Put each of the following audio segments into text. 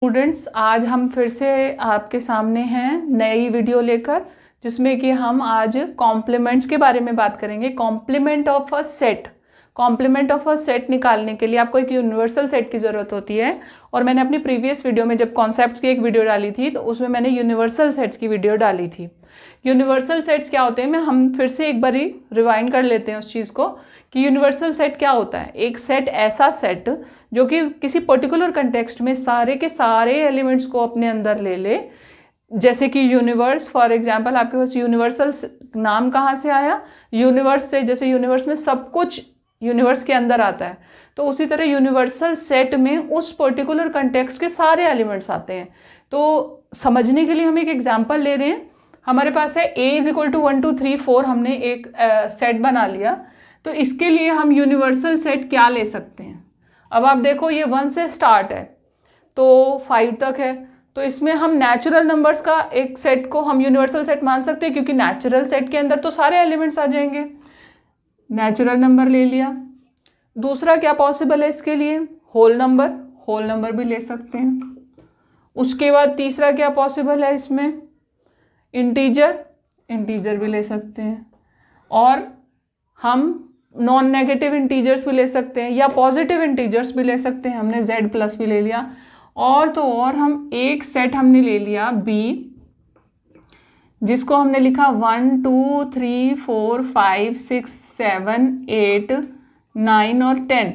Students, आज हम फिर से आपके सामने हैं नई वीडियो लेकर, जिसमें कि हम आज कॉम्प्लीमेंट्स के बारे में बात करेंगे। Complement of a set, complement of a set निकालने के लिए आपको एक यूनिवर्सल सेट की ज़रूरत होती है। और मैंने अपनी प्रीवियस वीडियो में जब कॉन्सेप्ट्स की एक वीडियो डाली थी तो उसमें मैंने यूनिवर्सल सेट्स की वीडियो डाली थी। यूनिवर्सल सेट्स क्या होते हैं, मैं हम फिर से एक बारी रिवाइंड कर लेते हैं उस चीज़ को कि यूनिवर्सल सेट क्या होता है। एक सेट ऐसा सेट जो कि किसी पर्टिकुलर कंटेक्स्ट में सारे के सारे एलिमेंट्स को अपने अंदर ले ले। जैसे कि यूनिवर्स, फॉर एग्जांपल आपके पास यूनिवर्सल नाम कहाँ से आया, यूनिवर्स से। जैसे यूनिवर्स में सब कुछ यूनिवर्स के अंदर आता है, तो उसी तरह यूनिवर्सल सेट में उस पर्टिकुलर कंटेक्स्ट के सारे एलिमेंट्स आते हैं। तो समझने के लिए हम एक एग्जाम्पल ले रहे हैं। हमारे पास है a इज इक्वल टू 1 2 3 4, हमने एक सेट बना लिया। तो इसके लिए हम यूनिवर्सल सेट क्या ले सकते हैं। अब आप देखो, ये 1 से स्टार्ट है तो 5 तक है, तो इसमें हम नेचुरल नंबर्स का एक सेट को हम यूनिवर्सल सेट मान सकते हैं, क्योंकि नेचुरल सेट के अंदर तो सारे एलिमेंट्स आ जाएंगे। नेचुरल नंबर ले लिया। दूसरा क्या पॉसिबल है इसके लिए, होल नंबर भी ले सकते हैं। उसके बाद तीसरा क्या पॉसिबल है इसमें, इंटीजर भी ले सकते हैं। और हम नॉन नेगेटिव इंटीजर्स भी ले सकते हैं या पॉजिटिव इंटीजर्स भी ले सकते हैं। हमने z प्लस भी ले लिया। और तो और हम एक सेट हमने ले लिया b, जिसको हमने लिखा 1 2 3 4 5 6 7 8 9 और 10।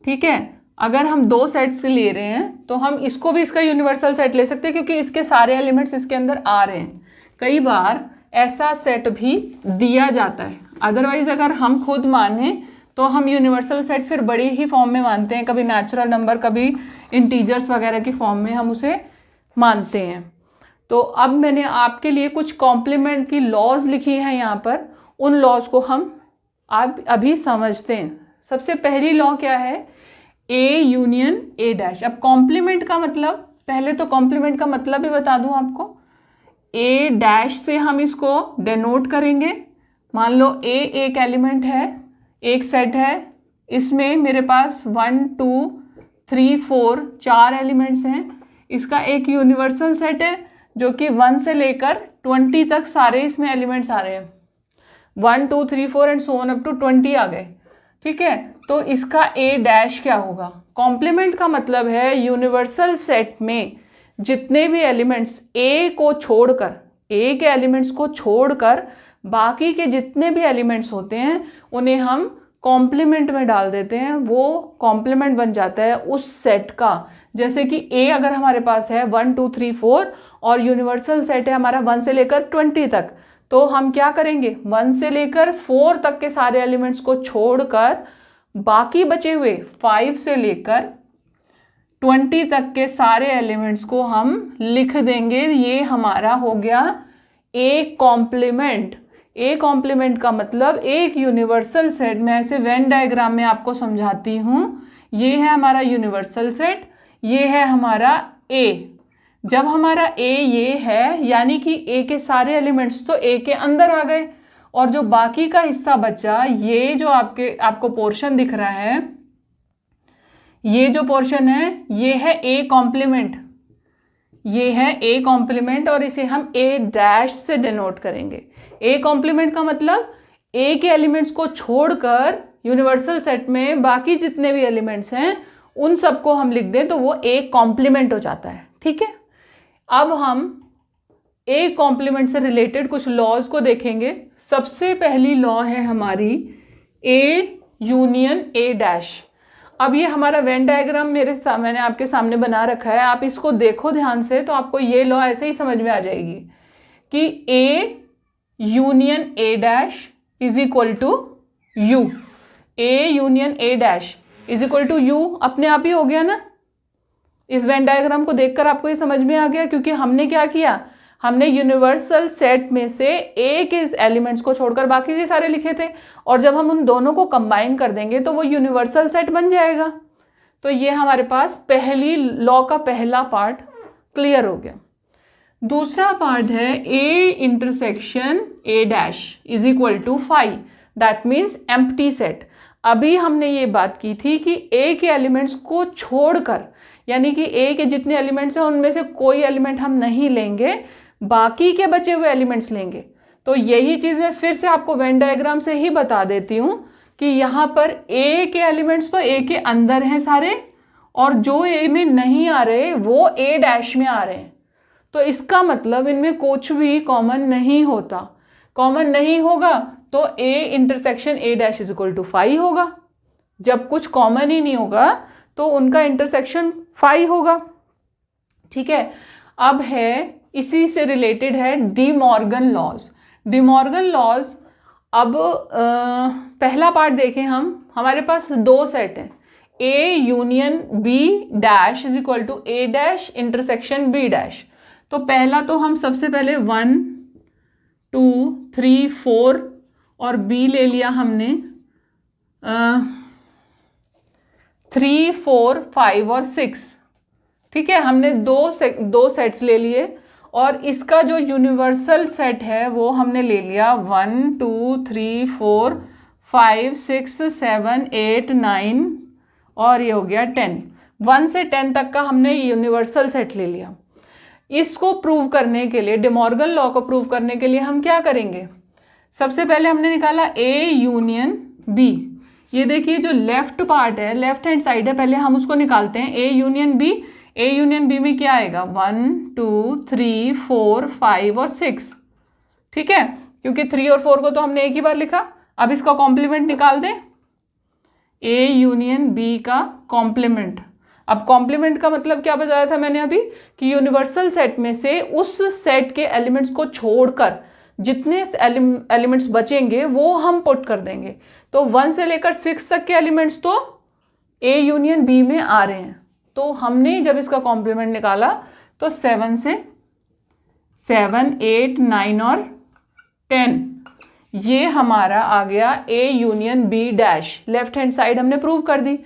ठीक है, अगर हम दो सेट्स ले रहे हैं तो हम इसको भी इसका यूनिवर्सल सेट ले सकते हैं, क्योंकि इसके सारे एलिमेंट्स इसके अंदर आ रहे हैं। कई बार ऐसा सेट भी दिया जाता है। अदरवाइज अगर हम खुद माने तो हम यूनिवर्सल सेट फिर बड़ी ही फॉर्म में मानते हैं, कभी नेचुरल नंबर, कभी इंटीजर्स वगैरह की फॉर्म में हम उसे मानते हैं। तो अब मैंने आपके लिए कुछ कॉम्प्लीमेंट की लॉज लिखी है यहाँ पर, उन लॉज को हम अब अभी समझते हैं। सबसे पहली लॉ क्या है, ए यूनियन ए डैश। अब कॉम्प्लीमेंट का मतलब, पहले तो कॉम्प्लीमेंट का मतलब भी बता दूं आपको। ए डैश से हम इसको डेनोट करेंगे। मान लो ए एक एलिमेंट है, एक सेट है, इसमें मेरे पास 1 2 3 4 4 एलिमेंट्स हैं। इसका एक यूनिवर्सल सेट है जो कि 1 से लेकर 20 तक सारे इसमें एलिमेंट्स आ रहे हैं। 1 2 3 4 and so on up to 20 आ गए। ठीक है, तो इसका ए डैश क्या होगा। कॉम्प्लीमेंट का मतलब है यूनिवर्सल सेट में जितने भी एलिमेंट्स ए को छोड़कर, ए के एलिमेंट्स को छोड़कर बाकी के जितने भी एलिमेंट्स होते हैं उन्हें हम कॉम्प्लीमेंट में डाल देते हैं। वो कॉम्प्लीमेंट बन जाता है उस सेट का। जैसे कि ए अगर हमारे पास है 1 2 3 4 और यूनिवर्सल सेट है हमारा 1 से लेकर 20 तक, तो हम क्या करेंगे, 1 से लेकर 4 तक के सारे एलिमेंट्स को छोड़कर बाकी बचे हुए 5 से लेकर 20 तक के सारे एलिमेंट्स को हम लिख देंगे। ये हमारा हो गया ए कॉम्प्लीमेंट। ए कॉम्प्लीमेंट का मतलब एक यूनिवर्सल सेट, मैं ऐसे वेन डायग्राम में आपको समझाती हूँ। ये है हमारा यूनिवर्सल सेट, ये है हमारा ए। जब हमारा ए ये है, यानी कि ए के सारे एलिमेंट्स तो ए के अंदर आ गए, और जो बाकी का हिस्सा बचा, ये जो आपको पोर्शन दिख रहा है, ये जो पोर्शन है ये है ए कॉम्प्लीमेंट। ये है ए कॉम्प्लीमेंट और इसे हम ए डैश से डिनोट करेंगे। ए कॉम्प्लीमेंट का मतलब ए के एलिमेंट्स को छोड़कर यूनिवर्सल सेट में बाकी जितने भी एलिमेंट्स हैं उन सबको हम लिख दें तो वो ए कॉम्प्लीमेंट हो जाता है। ठीक है, अब हम ए कॉम्प्लीमेंट से रिलेटेड कुछ लॉज को देखेंगे। सबसे पहली लॉ है हमारी ए यूनियन ए डैश। अब ये हमारा वेन डायग्राम मैंने आपके सामने बना रखा है, आप इसको देखो ध्यान से तो आपको ये लॉ ऐसे ही समझ में आ जाएगी कि A union A dash is equal to U. A union A dash is equal to U अपने आप ही हो गया ना। इस वेन डायग्राम को देखकर आपको ये समझ में आ गया, क्योंकि हमने क्या किया, हमने यूनिवर्सल सेट में से ए के एलिमेंट्स को छोड़कर बाकी के सारे लिखे थे, और जब हम उन दोनों को कंबाइन कर देंगे तो वो यूनिवर्सल सेट बन जाएगा। तो ये हमारे पास पहली लॉ का पहला पार्ट क्लियर हो गया। दूसरा पार्ट है A intersection A dash is equal to 5, that means empty set. अभी हमने ये बात की थी कि ए के एलिमेंट्स को छोड़कर, यानी कि ए के जितने एलिमेंट्स हैं उनमें से कोई एलिमेंट हम नहीं लेंगे, बाकी के बचे हुए एलिमेंट्स लेंगे। तो यही चीज़ मैं फिर से आपको वेन डायग्राम से ही बता देती हूँ कि यहाँ पर ए के एलिमेंट्स तो ए के अंदर हैं सारे, और जो ए में नहीं आ रहे वो ए डैश में आ रहे हैं। तो इसका मतलब इनमें कुछ भी कॉमन नहीं होता। कॉमन नहीं होगा तो A intersection A dash is equal to 5 होगा। जब कुछ कॉमन ही नहीं होगा तो उनका इंटरसेक्शन 5 होगा। ठीक है, अब है इसी से रिलेटेड है De Morgan laws. De Morgan laws, अब पहला पार्ट देखें हम, हमारे पास दो सेट हैं, A union B dash is equal to A dash intersection B dash. तो पहला तो हम सबसे पहले 1 2 3 4 और बी ले लिया हमने 3 4 5 और 6। ठीक है, हमने दो सेट्स ले लिए और इसका जो यूनिवर्सल सेट है वो हमने ले लिया 1 2 3 4 5 6 7 8 9 और ये हो गया 10। 1 से 10 तक का हमने यूनिवर्सल सेट ले लिया। इसको प्रूव करने के लिए, डे मॉर्गन लॉ को प्रूव करने के लिए हम क्या करेंगे, सबसे पहले हमने निकाला ए यूनियन बी। ये देखिए जो लेफ्ट पार्ट है, लेफ्ट हैंड साइड है, पहले हम उसको निकालते हैं। A union B, A union B में क्या आएगा 1 2 3 4 5 और 6। ठीक है, क्योंकि 3 और 4 को तो हमने एक ही बार लिखा। अब इसका कॉम्प्लीमेंट निकाल दें, ए यूनियन बी का कॉम्प्लीमेंट। अब कॉम्प्लीमेंट का मतलब क्या बताया था मैंने अभी, कि यूनिवर्सल सेट में से उस सेट के एलिमेंट्स को छोड़कर जितने एलिमेंट्स बचेंगे वो हम पुट कर देंगे। तो 1 से लेकर 6 तक के एलिमेंट्स तो ए यूनियन बी में आ रहे हैं। तो हमने जब इसका कॉम्प्लीमेंट निकाला तो 7 से 7 8 9 और 10, ये हमारा आ गया A union B dash. Left hand side हमने प्रूव कर दी,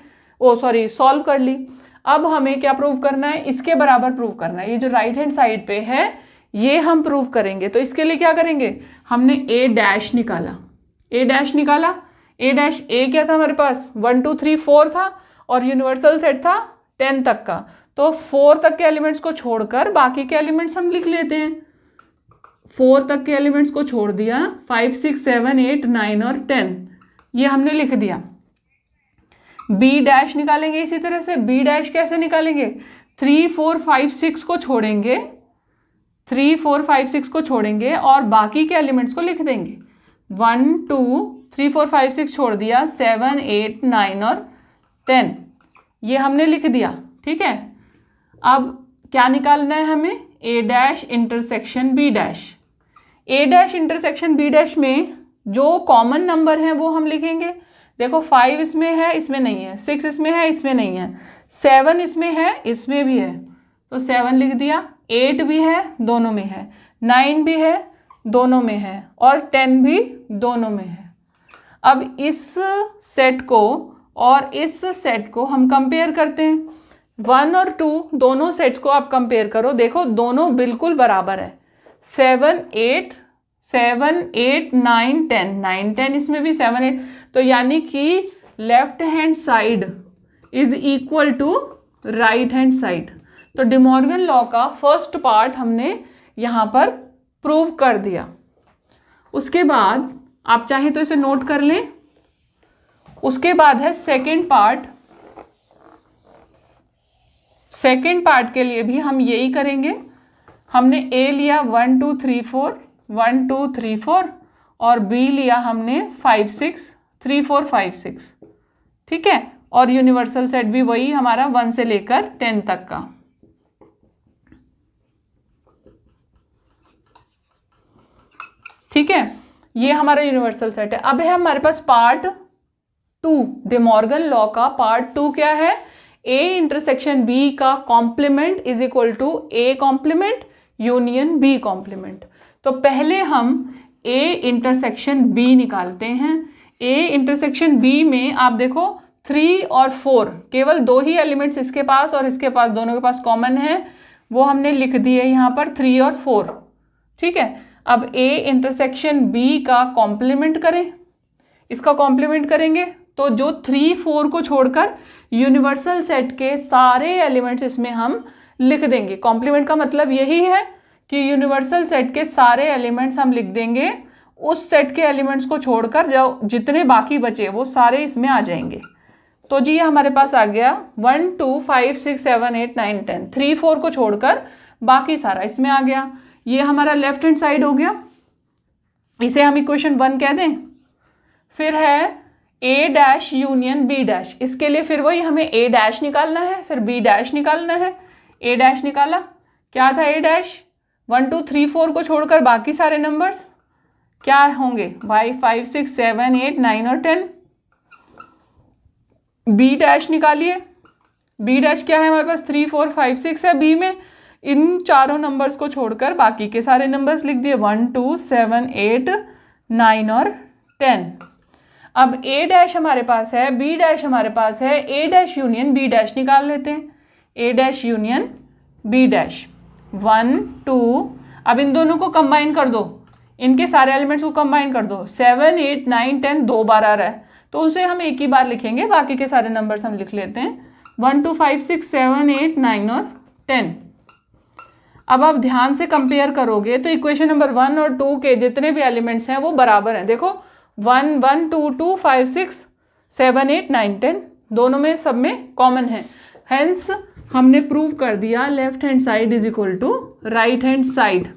सॉल्व कर ली। अब हमें क्या प्रूव करना है, इसके बराबर प्रूव करना है। ये जो राइट हैंड साइड पे है ये हम प्रूव करेंगे। तो इसके लिए क्या करेंगे, हमने ए डैश निकाला, ए डैश निकाला। ए डैश ए क्या था हमारे पास 1 2 3 4 था और यूनिवर्सल सेट था 10 तक का। तो 4 तक के एलिमेंट्स को छोड़कर बाकी के एलिमेंट्स हम लिख लेते हैं। 4 तक के एलिमेंट्स को छोड़ दिया, 5 6 7 8 9 और 10 ये हमने लिख दिया। बी डैश निकालेंगे इसी तरह से। बी डैश कैसे निकालेंगे, 3 4 5 6 को छोड़ेंगे, 3 4 5 6 को छोड़ेंगे और बाकी के एलिमेंट्स को लिख देंगे। 1 2 3 4 5 6 छोड़ दिया, 7 8 9 और 10 ये हमने लिख दिया। ठीक है, अब क्या निकालना है हमें, ए डैश इंटरसेक्शन बी डैश। ए डैश इंटरसेक्शन बी डैश में जो कॉमन नंबर हैं वो हम लिखेंगे। देखो 5 इसमें है, इसमें नहीं है, 6 इसमें है, इसमें नहीं है, 7 इसमें है, इसमें भी है, तो 7 लिख दिया। 8 भी है, दोनों में है, 9 भी है, दोनों में है, और 10 भी दोनों में है। अब इस सेट को और इस सेट को हम कंपेयर करते हैं। 1 और 2 दोनों सेट्स को आप कंपेयर करो, देखो दोनों बिल्कुल बराबर है। 7 8 9 10, 9 10 इसमें भी 7 8, तो यानी कि left hand side is equal to right hand side. तो डे मॉर्गन लॉ का फर्स्ट पार्ट हमने यहाँ पर प्रूव कर दिया। उसके बाद आप चाहें तो इसे नोट कर लें। उसके बाद है सेकेंड पार्ट। सेकेंड पार्ट के लिए भी हम यही करेंगे। हमने ए लिया 1 2 3 4 1 2 3 4 और बी लिया हमने 5 6 3 4 5 6। ठीक है, और यूनिवर्सल सेट भी वही हमारा 1 से लेकर 10 तक का। ठीक है, ये हमारा यूनिवर्सल सेट है। अब है हमारे पास पार्ट 2। डे मॉर्गन लॉ का पार्ट 2 क्या है, ए इंटरसेक्शन बी का complement is equal to A complement union B complement. तो पहले हम ए इंटरसेक्शन बी निकालते हैं। ए इंटरसेक्शन बी में आप देखो 3 और 4 केवल दो ही एलिमेंट्स इसके पास और इसके पास, दोनों के पास कॉमन है, वो हमने लिख दिए यहाँ पर 3 और 4। ठीक है, अब ए इंटरसेक्शन बी का कॉम्प्लीमेंट करें। इसका कॉम्प्लीमेंट करेंगे तो जो 3 4 को छोड़कर यूनिवर्सल सेट के सारे एलिमेंट्स इसमें हम लिख देंगे। कॉम्प्लीमेंट का मतलब यही है कि यूनिवर्सल सेट के सारे एलिमेंट्स हम लिख देंगे, उस सेट के एलिमेंट्स को छोड़कर जो जितने बाकी बचे वो सारे इसमें आ जाएंगे। तो जी ये हमारे पास आ गया 1 2 5 6 7 8 9 10, 3 4 को छोड़कर बाकी सारा इसमें आ गया। ये हमारा लेफ्ट हैंड साइड हो गया, इसे हम इक्वेशन 1 कह दें। फिर है ए डैश यूनियन बी डैश, इसके लिए फिर वही हमें ए डैश निकालना है, फिर बी डैश निकालना है। ए डैश निकाला, क्या था ए डैश, 1 2 3 4 को छोड़कर बाकी सारे नंबर्स क्या होंगे भाई, 5 6 7 8 9 और 10। बी डैश निकालिए, बी डैश क्या है हमारे पास, 3 4 5 6 है बी में, इन चारों नंबर्स को छोड़कर बाकी के सारे नंबर्स लिख दिए, 1 2 7 8 9 और 10। अब ए डैश हमारे पास है, बी डैश हमारे पास है, ए डैश यूनियन बी डैश निकाल लेते हैं। ए डैश यूनियन बी डैश 1 2, अब इन दोनों को कंबाइन कर दो, इनके सारे एलिमेंट्स को कंबाइन कर दो, 7 8 9 10 2 बार आ रहा है तो उसे हम एक ही बार लिखेंगे, बाकी के सारे नंबर्स हम लिख लेते हैं 1 2 5 6 7 8 9 और 10। अब आप ध्यान से कंपेयर करोगे तो इक्वेशन नंबर 1 और 2 के जितने भी एलिमेंट्स हैं वो बराबर हैं। देखो 1 1 2 2 5 6 7 8 9 10 दोनों में सब में कॉमन है। हेंस हमने प्रूव कर दिया left hand side is equal to right hand side.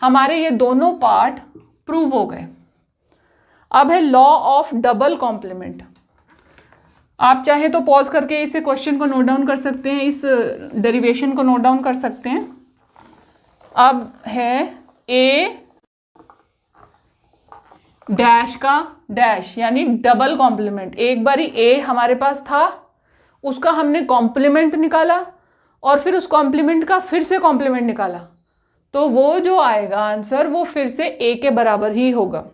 हमारे ये दोनों पार्ट प्रूव हो गए। अब है लॉ ऑफ डबल कॉम्प्लीमेंट। आप चाहे तो पॉज करके इसे क्वेश्चन को नोट डाउन कर सकते हैं, इस डेरिवेशन को नोट डाउन कर सकते हैं। अब है ए डैश का डैश यानी डबल कॉम्प्लीमेंट। एक बारी ए हमारे पास था, उसका हमने कॉम्प्लीमेंट निकाला और फिर उस कॉम्प्लीमेंट का फिर से कॉम्प्लीमेंट निकाला, तो वो जो आएगा आंसर वो फिर से ए के बराबर ही होगा।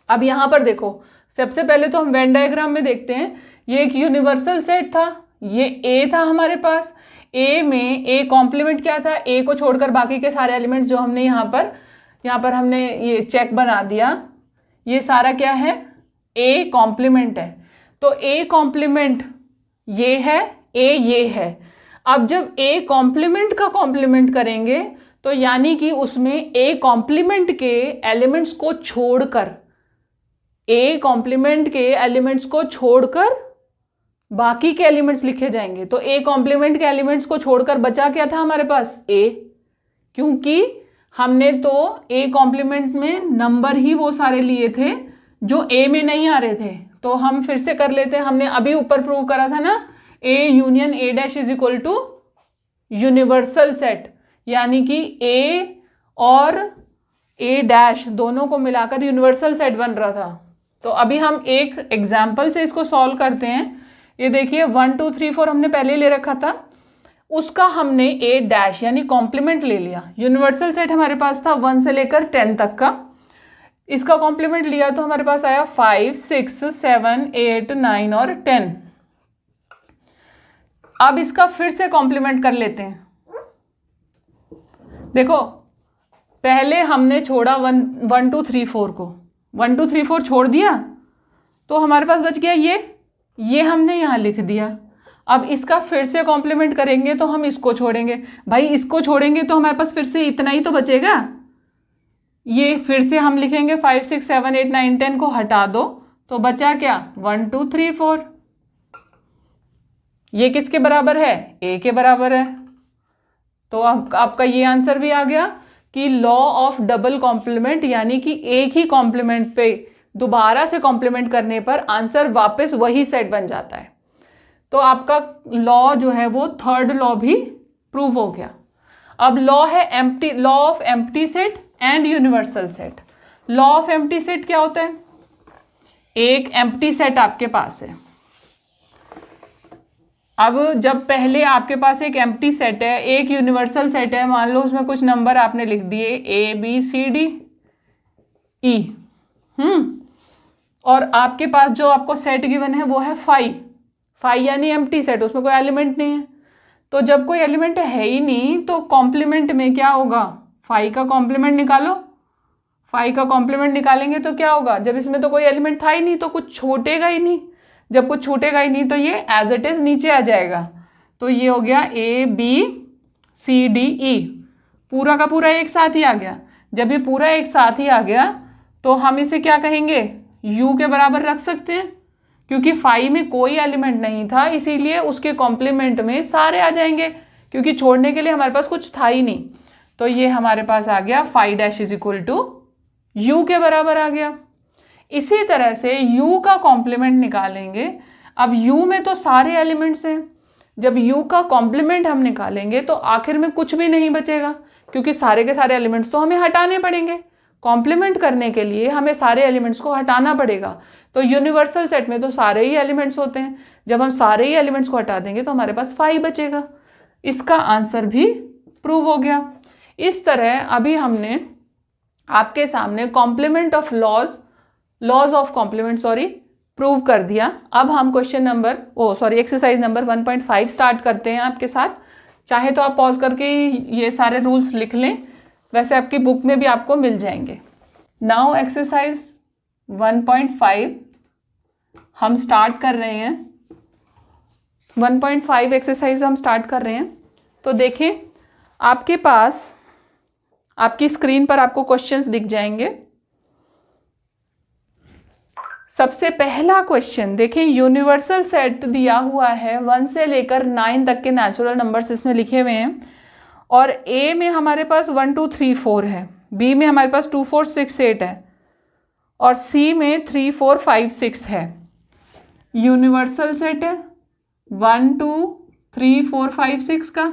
अब यहाँ पर देखो, सबसे पहले तो हम वेन डायग्राम में देखते हैं, ये एक यूनिवर्सल सेट था, ये ए था हमारे पास, ए में ए कॉम्प्लीमेंट क्या था, ए को छोड़कर बाकी के सारे एलिमेंट्स जो हमने यहाँ पर हमने ये चेक बना दिया, ये सारा क्या है, ए कॉम्प्लीमेंट है। तो ए कॉम्प्लीमेंट ये है, ए ये है। अब जब ए कॉम्प्लीमेंट का कॉम्प्लीमेंट करेंगे तो यानी कि उसमें ए कॉम्प्लीमेंट के एलिमेंट्स को छोड़कर, ए कॉम्प्लीमेंट के एलिमेंट्स को छोड़कर बाकी के एलिमेंट्स लिखे जाएंगे। तो ए कॉम्प्लीमेंट के एलिमेंट्स को छोड़कर बचा क्या था हमारे पास, ए, क्योंकि हमने तो ए कॉम्प्लीमेंट में नंबर ही वो सारे लिए थे जो ए में नहीं आ रहे थे। तो हम फिर से कर लेते हैं, हमने अभी ऊपर प्रूव करा था ना, A union A dash is equal to universal set, यानी कि ए और ए डैश दोनों को मिलाकर यूनिवर्सल सेट बन रहा था। तो अभी हम एक एग्जाम्पल से इसको सॉल्व करते हैं। ये देखिए 1 2 3 4 हमने पहले ले रखा था, उसका हमने ए डैश यानी कॉम्प्लीमेंट ले लिया। यूनिवर्सल सेट हमारे पास था 1 से लेकर 10 तक का, इसका कॉम्प्लीमेंट लिया तो हमारे पास आया 5 6 7 8 9 और 10। अब इसका फिर से कॉम्प्लीमेंट कर लेते हैं। देखो पहले हमने छोड़ा 1 2 3 4 को, 1 2 3 4 छोड़ दिया तो हमारे पास बच गया ये हमने यहाँ लिख दिया। अब इसका फिर से कॉम्प्लीमेंट करेंगे तो हम इसको छोड़ेंगे, भाई इसको छोड़ेंगे तो हमारे पास फिर से इतना ही तो बचेगा। ये फिर से हम लिखेंगे 5 6 7 8 9 10 को हटा दो तो बचा क्या, 1 2 3 4। ये किसके बराबर है, ए के बराबर है। तो अब आपका ये आंसर भी आ गया कि लॉ ऑफ डबल कॉम्प्लीमेंट, यानी कि एक ही कॉम्प्लीमेंट पे दोबारा से कॉम्प्लीमेंट करने पर आंसर वापस वही सेट बन जाता है। तो आपका लॉ जो है वो थर्ड लॉ भी प्रूव हो गया। अब लॉ है empty, law of empty set and universal set. Law of empty set क्या होता है, एक एम्प्टी सेट आपके पास है। अब जब पहले आपके पास एक एम्प्टी सेट है, एक यूनिवर्सल सेट है, मान लो उसमें कुछ नंबर आपने लिख दिए A B C D E, और आपके पास जो आपको सेट गिवन है वो है फाइव यानी एम्प्टी सेट, उसमें कोई एलिमेंट नहीं है। तो जब कोई एलिमेंट है ही नहीं तो कॉम्प्लीमेंट में क्या होगा, 5 का कॉम्प्लीमेंट निकालो, फाइव का कॉम्प्लीमेंट निकालेंगे तो क्या होगा, जब इसमें तो कोई एलिमेंट था ही नहीं तो कुछ छूटेगा ही नहीं, जब कुछ छूटेगा ही नहीं तो ये एज इट इज नीचे आ जाएगा। तो ये हो गया A B C D E, पूरा का पूरा एक साथ ही आ गया। जब ये पूरा एक साथ ही आ गया तो हम इसे क्या कहेंगे, u के बराबर रख सकते हैं, क्योंकि फाइव में कोई एलिमेंट नहीं था इसीलिए उसके कॉम्प्लीमेंट में सारे आ जाएंगे, क्योंकि छोड़ने के लिए हमारे पास कुछ था ही नहीं। तो ये हमारे पास आ गया five dash is equal to u के बराबर आ गया। इसी तरह से u का कॉम्प्लीमेंट निकालेंगे। अब u में तो सारे एलिमेंट्स हैं, जब u का कॉम्प्लीमेंट हम निकालेंगे तो आखिर में कुछ भी नहीं बचेगा, क्योंकि सारे के सारे एलिमेंट्स तो हमें हटाने पड़ेंगे। कॉम्प्लीमेंट करने के लिए हमें सारे एलिमेंट्स को हटाना पड़ेगा। तो यूनिवर्सल सेट में तो सारे ही एलिमेंट्स होते हैं, जब हम सारे ही एलिमेंट्स को हटा देंगे तो हमारे पास फाइव बचेगा। इसका आंसर भी प्रूव हो गया। इस तरह अभी हमने आपके सामने complement of laws of complement prove कर दिया। अब हम question number exercise number 1.5 start करते हैं आपके साथ। चाहे तो आप पॉज करके ये सारे रूल्स लिख लें, वैसे आपकी बुक में भी आपको मिल जाएंगे। नाउ एक्सरसाइज 1.5 हम स्टार्ट कर रहे हैं। 1.5 एक्सरसाइज हम स्टार्ट कर रहे हैं। तो देखें, आपके पास आपकी स्क्रीन पर आपको क्वेश्चंस दिख जाएंगे। सबसे पहला क्वेश्चन देखें, यूनिवर्सल सेट दिया हुआ है 1 से लेकर 9 तक के नेचुरल नंबर्स इसमें लिखे हुए हैं, और ए में हमारे पास 1 2 3 4 है, बी में हमारे पास 2 4 6 8 है, और सी में 3 4 5 6 है। यूनिवर्सल सेट है 1 2 3 4 5 6 का,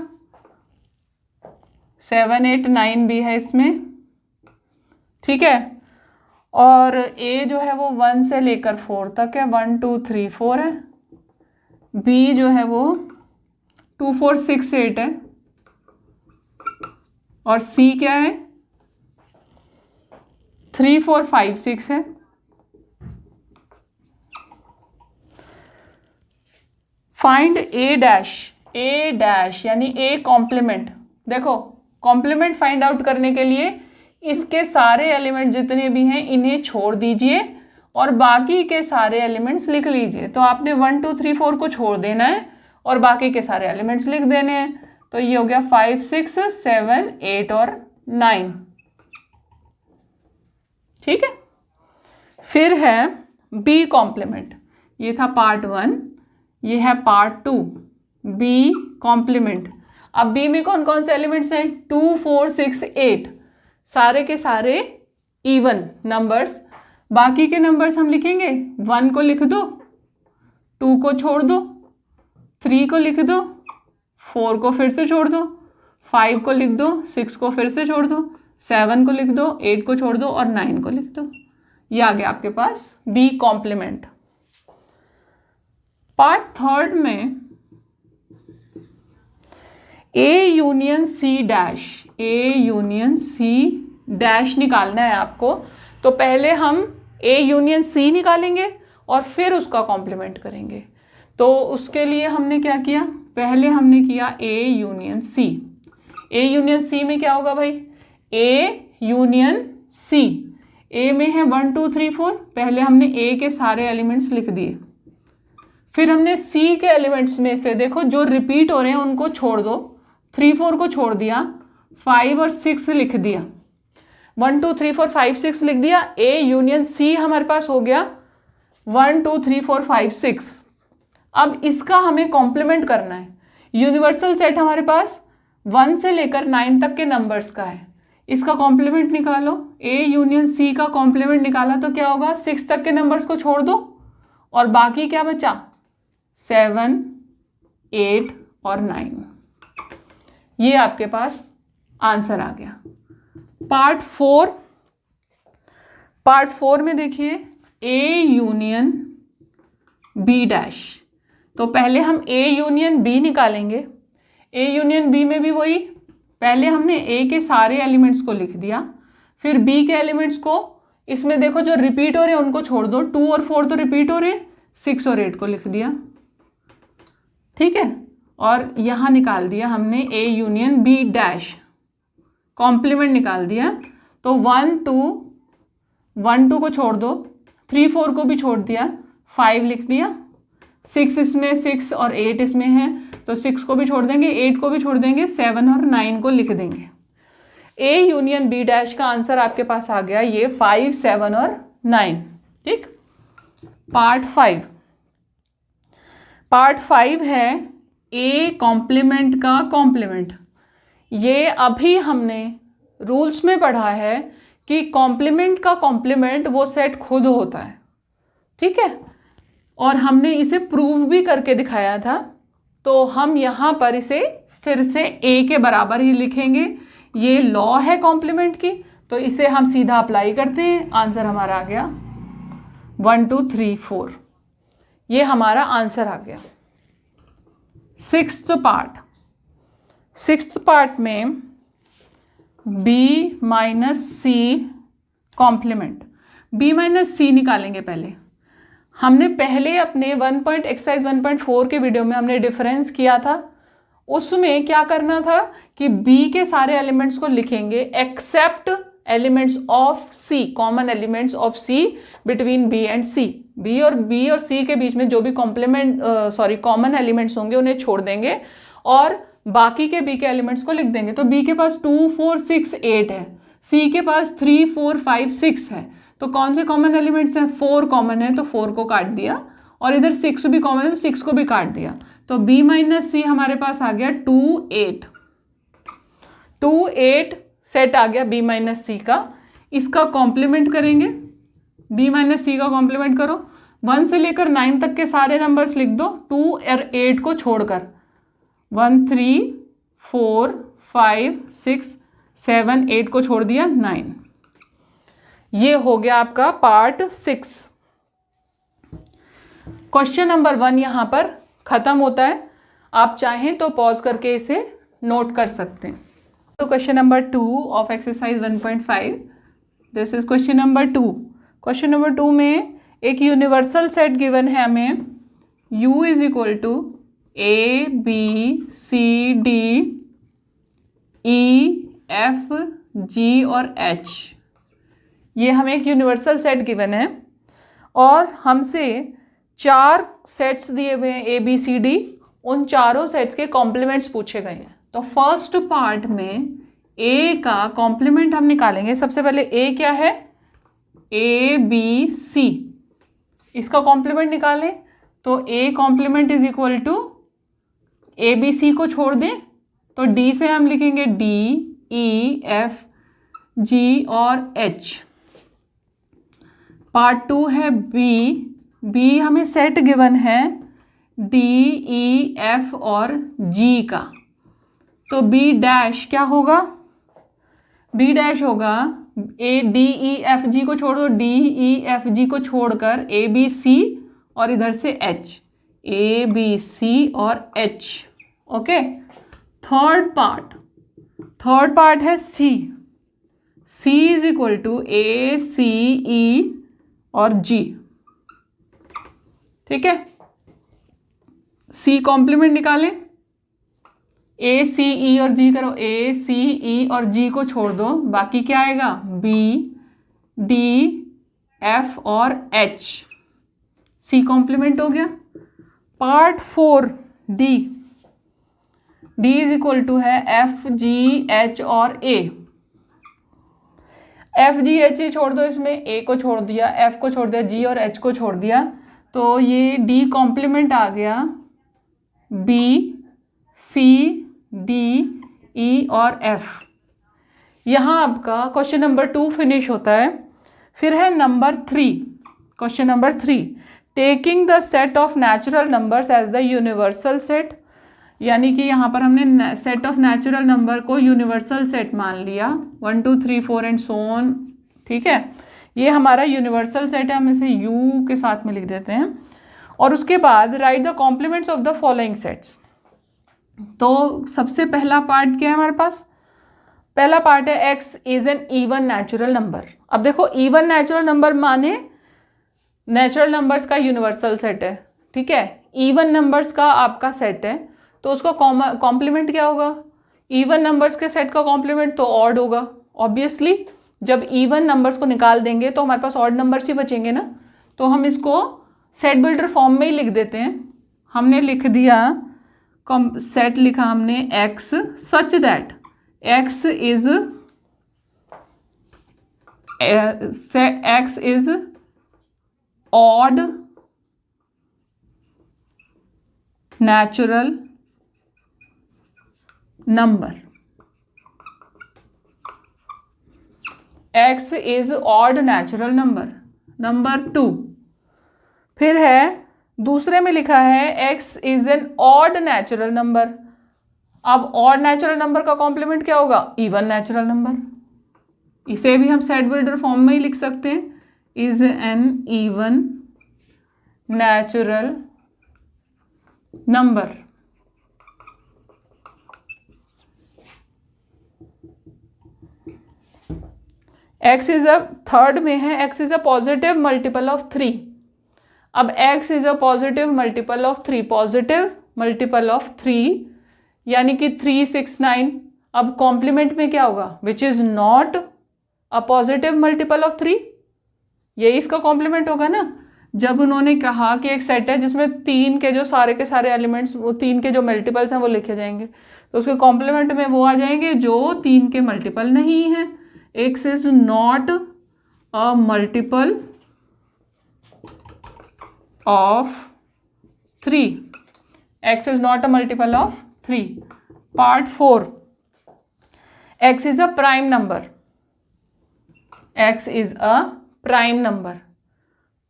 7 8 9 भी है इसमें, ठीक है। और ए जो है वो 1 से लेकर 4 तक है, 1 2 3 4 है। बी जो है वो 2 4 6 8 है, और सी क्या है 3 4 5 6 है। फाइंड ए डैश यानी ए कॉम्प्लीमेंट। देखो, कॉम्प्लीमेंट फाइंड आउट करने के लिए इसके सारे एलिमेंट जितने भी हैं इन्हें छोड़ दीजिए और बाकी के सारे एलिमेंट्स लिख लीजिए। तो आपने 1 2 3 4 को छोड़ देना है और बाकी के सारे एलिमेंट्स लिख देने हैं। तो ये हो गया 5 6 7 8 और 9, ठीक है। फिर है बी कॉम्प्लीमेंट, ये था पार्ट 1, ये है पार्ट 2, बी कॉम्प्लीमेंट। अब बी में कौन कौन से एलिमेंट्स हैं, 2 4 6 8, सारे के सारे इवन नंबर्स। बाकी के नंबर्स हम लिखेंगे, 1 को लिख दो, 2 को छोड़ दो, 3 को लिख दो, 4 को फिर से छोड़ दो, 5 को लिख दो, 6 को फिर से छोड़ दो, 7 को लिख दो, 8 को छोड़ दो और 9 को लिख दो। ये आ गया आपके पास बी कॉम्प्लीमेंट। पार्ट 3 में ए यूनियन सी डैश निकालना है आपको। तो पहले हम ए यूनियन सी निकालेंगे और फिर उसका कॉम्प्लीमेंट करेंगे। तो उसके लिए हमने क्या किया, पहले हमने किया A union C. A union C में क्या होगा भाई, ए यूनियन सी, ए में है 1 2 3 4, पहले हमने ए के सारे एलिमेंट्स लिख दिए। फिर हमने सी के एलिमेंट्स में से देखो जो रिपीट हो रहे हैं उनको छोड़ दो, 3 4 को छोड़ दिया, 5 और 6 लिख दिया, 1 2 3 4 5 6 लिख दिया। ए यूनियन सी हमारे पास हो गया 1 2 3 4 5 6। अब इसका हमें कॉम्प्लीमेंट करना है। यूनिवर्सल सेट हमारे पास 1 से लेकर 9 तक के नंबर्स का है, इसका कॉम्प्लीमेंट निकालो। ए यूनियन सी का कॉम्प्लीमेंट निकाला तो क्या होगा, 6 तक के नंबर्स को छोड़ दो और बाकी क्या बचा, 7 8 और 9। ये आपके पास आंसर आ गया। पार्ट 4 में देखिए ए यूनियन बी डैश। तो पहले हम ए यूनियन बी निकालेंगे। ए यूनियन बी में भी वही, पहले हमने ए के सारे एलिमेंट्स को लिख दिया, फिर बी के एलिमेंट्स को, इसमें देखो जो रिपीट हो रहे हैं उनको छोड़ दो, 2 और 4 तो रिपीट हो रहे हैं, 6 और 8 को लिख दिया, ठीक है। और यहाँ निकाल दिया हमने A union B dash, complement निकाल दिया। तो 1 2 1 2 को छोड़ दो, 3 4 को भी छोड़ दिया, 5 लिख दिया, 6 इसमें 6 और 8 इसमें है तो 6 को भी छोड़ देंगे, 8 को भी छोड़ देंगे, 7 और 9 को लिख देंगे। A यूनियन B डैश का आंसर आपके पास आ गया ये 5 7 और 9। ठीक। पार्ट 5 है A कॉम्प्लीमेंट का कॉम्प्लीमेंट। ये अभी हमने रूल्स में पढ़ा है कि कॉम्प्लीमेंट का कॉम्प्लीमेंट वो सेट खुद होता है। ठीक है, और हमने इसे प्रूव भी करके दिखाया था, तो हम यहाँ पर इसे फिर से A के बराबर ही लिखेंगे। ये लॉ है कॉम्प्लीमेंट की, तो इसे हम सीधा अप्लाई करते हैं। आंसर हमारा आ गया 1 2 3 4, ये हमारा आंसर आ गया। सिक्स्थ पार्ट में B minus C complement, B minus C निकालेंगे। पहले हमने अपने एक्सरसाइज 1.4 के वीडियो में हमने डिफरेंस किया था। उसमें क्या करना था कि B के सारे एलिमेंट्स को लिखेंगे except elements of C, common elements of C between B and C। B और C के बीच में जो भी कॉमन एलिमेंट्स होंगे उन्हें छोड़ देंगे और बाकी के B के एलिमेंट्स को लिख देंगे। तो B के पास 2 4 6 8 है, C के पास 3 4 5 6 है, तो कौन से कॉमन एलिमेंट्स हैं? 4 कॉमन है तो 4 को काट दिया, और इधर 6 भी कॉमन है तो 6 को भी काट दिया। तो B माइनस C हमारे पास आ गया 2 8 सेट आ गया B माइनस C का। इसका कॉम्प्लीमेंट करेंगे, B माइनस C का कॉम्प्लीमेंट करो। 1 से लेकर 9 तक के सारे नंबर्स लिख दो 2 और 8 को छोड़कर। 1 3 4 5 6 7 8 को छोड़ दिया 9। ये हो गया आपका पार्ट 6। क्वेश्चन नंबर 1 यहाँ पर खत्म होता है। आप चाहें तो पॉज करके इसे नोट कर सकते हैं। तो question number 2 of exercise 1.5, this is question number 2। Question number 2 में एक यूनिवर्सल सेट गिवन है हमें, U is equal to A B C D E F G और H। ये हमें एक यूनिवर्सल सेट गिवन है और हमसे 4 सेट्स दिए हुए हैं A B C D, उन चारों सेट्स के कॉम्प्लीमेंट्स पूछे गए हैं। तो फर्स्ट पार्ट में A का कॉम्प्लीमेंट हम निकालेंगे। सबसे पहले A क्या है? A B C, इसका कॉम्प्लीमेंट निकालें तो A complement is equal to A B C को छोड़ दें तो D से हम लिखेंगे D E F G और H। पार्ट 2 है B हमें सेट गिवन है D E F और G का, तो B डैश क्या होगा? B डैश होगा A D E F G को छोड़ दो, D E F G को छोड़कर A B C और इधर से H, A B C और H। ओके। थर्ड पार्ट है C is equal to A C E और G। ठीक है, C कॉम्प्लीमेंट निकालें, A C E और G करो, A C E और G को छोड़ दो, बाकी क्या आएगा? B D F और H। C कॉम्प्लीमेंट हो गया। Part 4 D is equal to है F G H और A। F G H छोड़ दो, इसमें A को छोड़ दिया, F को छोड़ दिया, G और H को छोड़ दिया, तो ये D कॉम्प्लीमेंट आ गया B C D E और F। यहाँ आपका क्वेश्चन नंबर 2 फिनिश होता है। फिर है number 3, question number 3, taking the set of natural numbers as the universal set. यानी कि यहाँ पर हमने सेट ऑफ नेचुरल नंबर को यूनिवर्सल सेट मान लिया, 1 2 3 4 एंड सो ऑन। ठीक है, ये हमारा यूनिवर्सल सेट है, हम इसे U के साथ में लिख देते हैं। और उसके बाद write the complements of the following sets. तो सबसे पहला पार्ट क्या है हमारे पास? पहला पार्ट है X is an even natural number. अब देखो, इवन नेचुरल नंबर माने नेचुरल नंबर्स का यूनिवर्सल सेट है। ठीक है, इवन नंबर्स का आपका सेट है, तो उसका कॉम्प्लीमेंट क्या होगा? इवन नंबर्स के सेट का कॉम्प्लीमेंट तो ऑड होगा ऑब्वियसली, जब इवन नंबर्स को निकाल देंगे तो हमारे पास ऑड नंबर्स ही बचेंगे ना, तो हम इसको सेट बिल्डर फॉर्म में ही लिख देते हैं। हमने लिख दिया, सेट लिखा हमने x such that x is odd natural number. x is odd natural number, number 2। फिर है दूसरे में लिखा है x is an odd natural number. अब ऑड नेचुरल नंबर का कॉम्प्लीमेंट क्या होगा? Even natural number. इसे भी हम सेट बिल्डर फॉर्म में ही लिख सकते हैं, is an even natural number. x is a, third में है x is a positive multiple of 3। अब x is a positive multiple of 3, positive multiple of 3 यानी कि 3, 6, 9। अब कॉम्प्लीमेंट में क्या होगा? Which is not a positive multiple of 3, यही इसका कॉम्प्लीमेंट होगा ना। जब उन्होंने कहा कि एक सेट है जिसमें 3 के जो सारे के सारे एलिमेंट्स, वो 3 के जो मल्टीपल्स हैं वो लिखे जाएंगे, तो उसके कॉम्प्लीमेंट में वो आ जाएंगे जो 3 के मल्टीपल नहीं है। x is not a multiple of 3, x is not a multiple of 3। Part 4, x is a prime number, x is a prime number।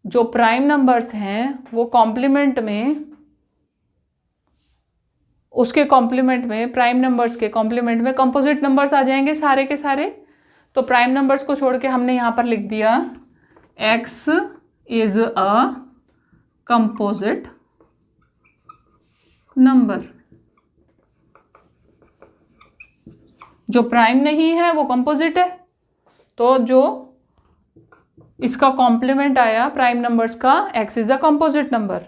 जो प्राइम नंबर्स हैं वो कॉम्प्लीमेंट में, उसके कॉम्प्लीमेंट में, प्राइम नंबर्स के कॉम्प्लीमेंट में कंपोजिट नंबर्स आ जाएंगे सारे के सारे। तो प्राइम नंबर्स को छोड़ के हमने यहाँ पर लिख दिया x is a composite number. जो प्राइम नहीं है वो कंपोजिट है, तो जो इसका कॉम्प्लीमेंट आया प्राइम नंबर्स का, x is a composite number.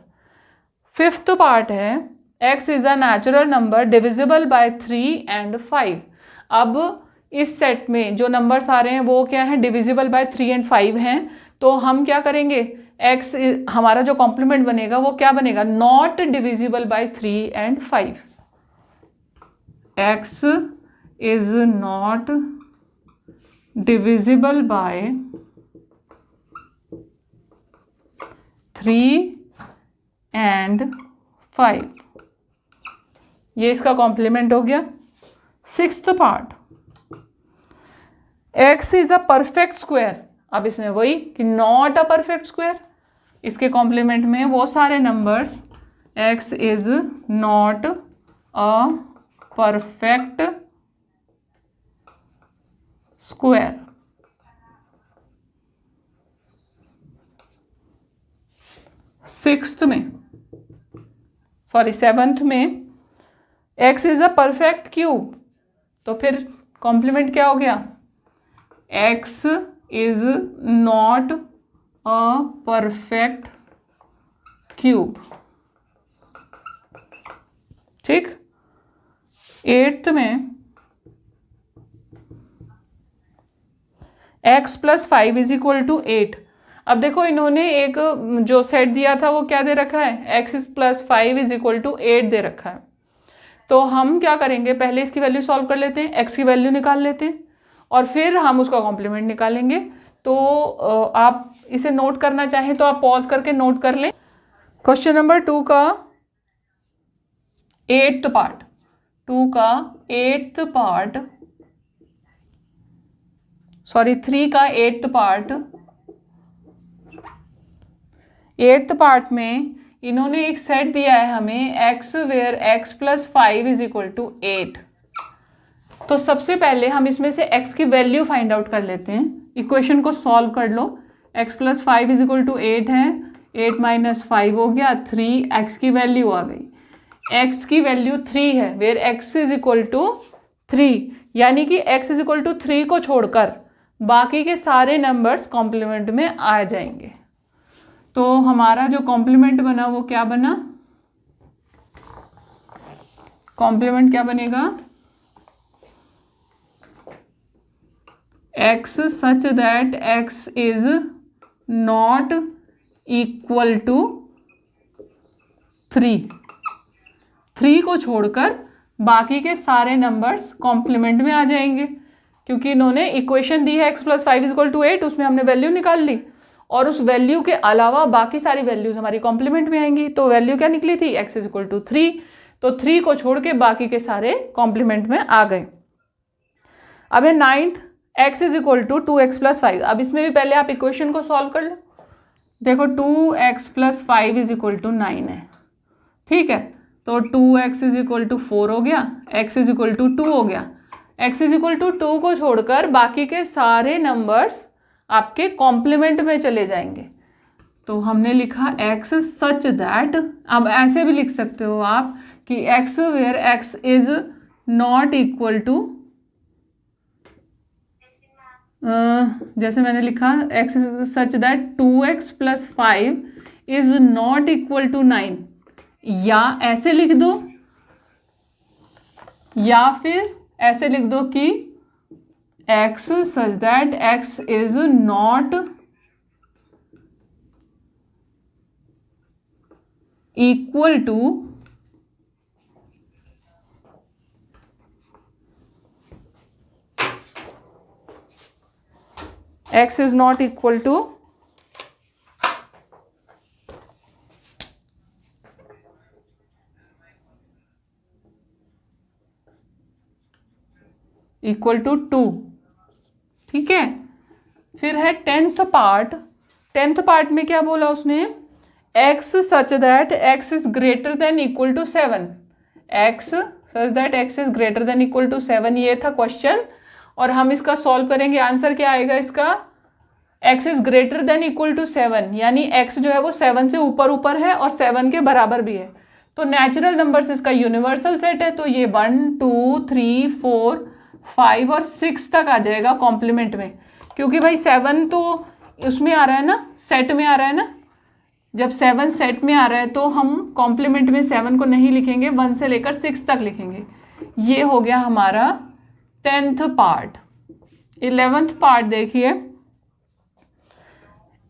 Fifth part है x is a natural number divisible by 3 and 5। अब इस सेट में जो नंबर्स आ रहे हैं वो क्या है? डिविजिबल बाय 3 and 5 हैं। तो हम क्या करेंगे? x हमारा जो कॉम्प्लीमेंट बनेगा वो क्या बनेगा? Not divisible by 3 and 5। x is not divisible by 3 and 5, ये इसका कॉम्प्लीमेंट हो गया। Sixth part, x is a perfect square. अब इसमें वही कि नॉट अ परफेक्ट स्क्वायर, इसके कॉम्प्लीमेंट में वो सारे numbers, x is not a perfect square. Seventh में x is a perfect cube. तो फिर कॉम्प्लीमेंट क्या हो गया? x is not a perfect cube. ठीक। एट्थ में x + 5 = 8। अब देखो इन्होंने एक जो सेट दिया था वो क्या दे रखा है? x + 5 = 8 दे रखा है। तो हम क्या करेंगे? पहले इसकी वैल्यू सॉल्व कर लेते हैं, x की वैल्यू निकाल लेते हैं और फिर हम उसका कॉम्प्लीमेंट निकालेंगे। तो आप इसे नोट करना चाहें तो आप पॉज करके नोट कर लें। क्वेश्चन नंबर 2 का 8th पार्ट, 3 का 8th पार्ट। 8th पार्ट में इन्होंने एक सेट दिया है हमें, x वेयर x + 5 = 8। तो सबसे पहले हम इसमें से x की वैल्यू फाइंड आउट कर लेते हैं। इक्वेशन को सॉल्व कर लो। x + 5 = 8 है, 8 - 5 हो गया 3, x की वैल्यू आ गई। x की वैल्यू 3 है, वेयर x = 3, यानी कि x = 3 को छोड़कर बाकी के सारे नंबर्स कॉम्प्लीमेंट में आ जाएंगे। तो हमारा जो कॉम्प्लीमेंट बना वो क्या बना? कॉम्प्लीमेंट क्या बनेगा? x such that x is not equal to 3। 3 को छोड़कर बाकी के सारे नंबर्स कॉम्प्लीमेंट में आ जाएंगे, क्योंकि इन्होंने इक्वेशन दी है x + 5 = 8, उसमें हमने वैल्यू निकाल ली और उस वैल्यू के अलावा बाकी सारी वैल्यूज हमारी कॉम्प्लीमेंट में आएंगी। तो वैल्यू क्या निकली थी, x = 3, तो 3 को छोड़ के बाकी के सारे कॉम्प्लीमेंट में आ गए। अब है 9th, x = 2x + 5। अब इसमें भी पहले आप इक्वेशन को सॉल्व कर लो। देखो 2x + 5 = 9 है, ठीक है, तो 2x = 4 हो गया, x = 2 हो गया। x = 2 को छोड़कर बाकी के सारे नंबर्स आपके कॉम्प्लीमेंट में चले जाएंगे। तो हमने लिखा x सच दैट, अब ऐसे भी लिख सकते हो आप कि x where x is not equal to, जैसे मैंने लिखा x such that 2x + 5 is not equal to 9, या ऐसे लिख दो, या फिर ऐसे लिख दो कि x such that x is not equal to x is not equal to equal to 2, ठीक है। फिर है 10th पार्ट। 10th पार्ट में क्या बोला उसने, x such that x is greater than equal to 7, x such that x is greater than equal to 7, ये था क्वेश्चन। और हम इसका सॉल्व करेंगे, आंसर क्या आएगा इसका, x is greater than equal to 7, यानी x जो है वो 7 से ऊपर है और 7 के बराबर भी है। तो नेचुरल नंबर्स इसका यूनिवर्सल सेट है, तो ये 1 2 3 4 5 और 6 तक आ जाएगा कॉम्प्लीमेंट में, क्योंकि भाई 7 तो उसमें आ रहा है ना, सेट में आ रहा है ना। जब 7 सेट में आ रहा है तो हम कॉम्प्लीमेंट में 7 को नहीं लिखेंगे, 1 से लेकर 6 तक लिखेंगे। ये हो गया हमारा 10th पार्ट। 11th पार्ट देखिए,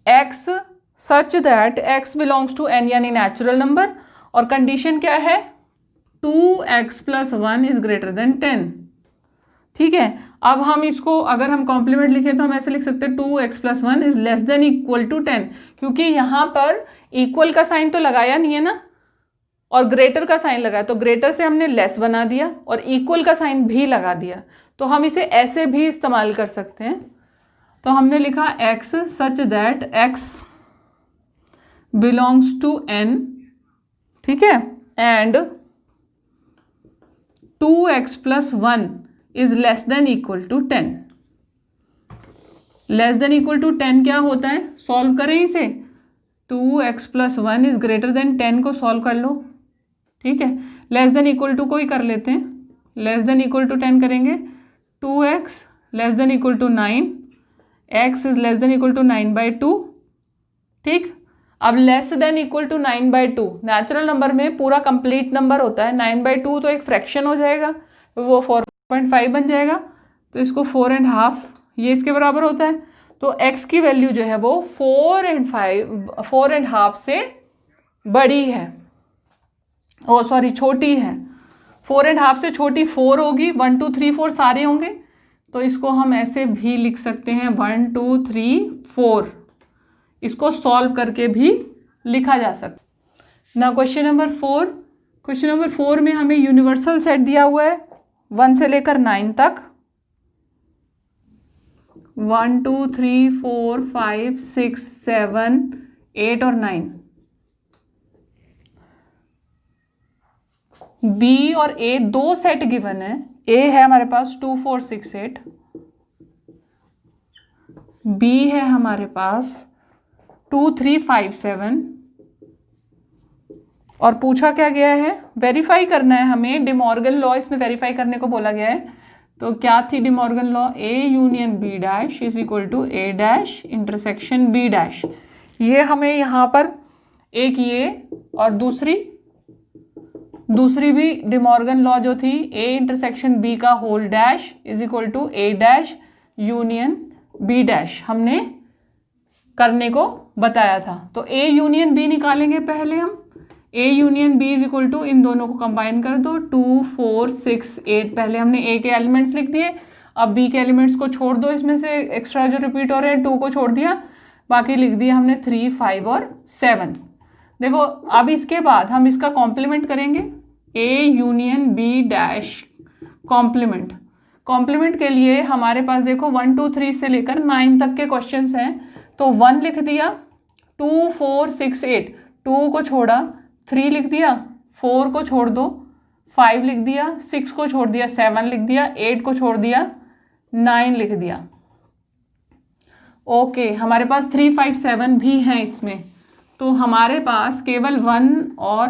x such that x belongs to n यानी नेचुरल नंबर, और कंडीशन क्या है, 2x + 1 इज ग्रेटर देन 10, ठीक है। अब हम इसको अगर हम कॉम्प्लीमेंट लिखें तो हम ऐसे लिख सकते हैं 2x + 1 is less than equal to 10, क्योंकि यहाँ पर इक्वल का साइन तो लगाया नहीं है ना, और ग्रेटर का साइन लगाया, तो ग्रेटर से हमने लेस बना दिया और इक्वल का साइन भी लगा दिया, तो हम इसे ऐसे भी इस्तेमाल कर सकते हैं। तो हमने लिखा x such that x belongs to n, ठीक है, and 2x + 1 is less than equal to 10। Less than equal to 10 क्या होता है, सॉल्व करें इसे, 2x + 1 इज ग्रेटर देन 10 को सॉल्व कर लो, ठीक है। लेस देन इक्वल टू को ही कर लेते हैं, लेस देन इक्वल टू 10 करेंगे, 2x less than equal to 9, x is less than equal to 9/2, ठीक। अब less than equal to 9/2, natural number में पूरा कंप्लीट नंबर होता है, 9/2 तो एक फ्रैक्शन हो जाएगा, वो 4.5 बन जाएगा, तो इसको 4.5 ये इसके बराबर होता है। तो x की वैल्यू जो है वो 4.5 से बड़ी है, ओ सॉरी छोटी है, 4.5 से छोटी 4 होगी, 1 2 3 4 सारे होंगे, तो इसको हम ऐसे भी लिख सकते हैं 1 2 3 4, इसको सॉल्व करके भी लिखा जा सकता। ना क्वेश्चन नंबर 4, क्वेश्चन नंबर 4 में हमें यूनिवर्सल सेट दिया हुआ है 1 से लेकर 9 तक, 1 2 3 4 5 6 7 8 और 9। B और A दो सेट गिवन है, A है हमारे पास 2 4 6 8, B है हमारे पास 2 3 5 7, और पूछा क्या गया है, वेरीफाई करना है हमें, डिमॉर्गन लॉ इसमें वेरीफाई करने को बोला गया है। तो क्या थी De Morgan law, A union B dash is equal to A dash intersection B dash. ये हमें यहाँ पर एक ये और दूसरी भी डिमॉर्गन लॉ जो थी, A इंटरसेक्शन B का whole dash is equal to A dash union B dash हमने करने को बताया था। तो ए यूनियन बी निकालेंगे पहले हम। A union B is equal to, इन दोनों को कंबाइन कर दो, 2 4 6 8। पहले हमने ए के एलिमेंट्स लिख दिए, अब बी के एलिमेंट्स को छोड़ दो, इसमें से एक्स्ट्रा जो रिपीट हो रहे हैं 2 को छोड़ दिया, बाकी लिख दिया हमने 3 5 और 7। देखो अब इसके बाद हम इसका कॉम्प्लीमेंट करेंगे, A union B dash complement. Complement के लिए हमारे पास देखो 1 2 3 से लेकर 9 तक के क्वेश्चंस हैं। तो 1 लिख दिया, 2 4 6 8, 2 को छोड़ा, 3 लिख दिया, 4 को छोड़ दो, 5 लिख दिया, 6 को छोड़ दिया, 7 लिख दिया, 8 को छोड़ दिया, 9 लिख दिया। ओके, हमारे पास 3 5 7 भी हैं इसमें, तो हमारे पास केवल 1 और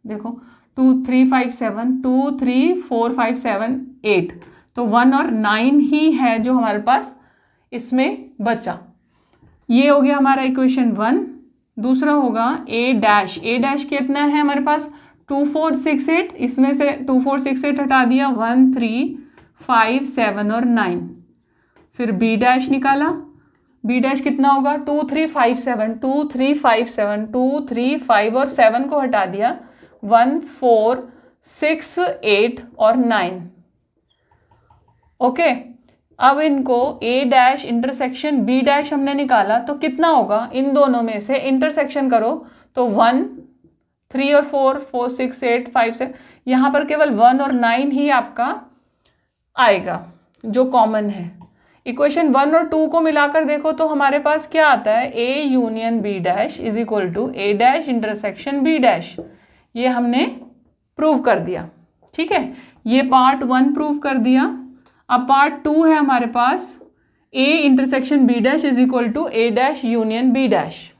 देखो 2 3 5 7, 2 3 4 5 7 8, तो 1 और 9 ही है जो हमारे पास इसमें बचा। ये हो गया हमारा इक्वेशन 1। दूसरा होगा ए डैश। ए डैश कितना है हमारे पास 2 4 6 8, इसमें से 2 4 6 8 हटा दिया, 1 3 5 7 और 9। फिर बी डैश निकाला, बी डैश कितना होगा 2 3 5 7, 2 3 5 7, 2 3 5 और 7 को हटा दिया, 1 4 6 8 और 9। ओके, अब इनको ए डैश इंटरसेक्शन बी डैश हमने निकाला, तो कितना होगा, इन दोनों में से इंटरसेक्शन करो तो 1 3 और 4 4 6 8 5 7, यहाँ पर केवल 1 और 9 ही आपका आएगा जो कॉमन है। इक्वेशन 1 और 2 को मिलाकर देखो तो हमारे पास क्या आता है, A union B dash is equal to A dash intersection B dash. ये हमने प्रूव कर दिया। ठीक है, ये पार्ट 1 प्रूव कर दिया। अब पार्ट 2 है हमारे पास, A intersection B dash is equal to A dash union B dash.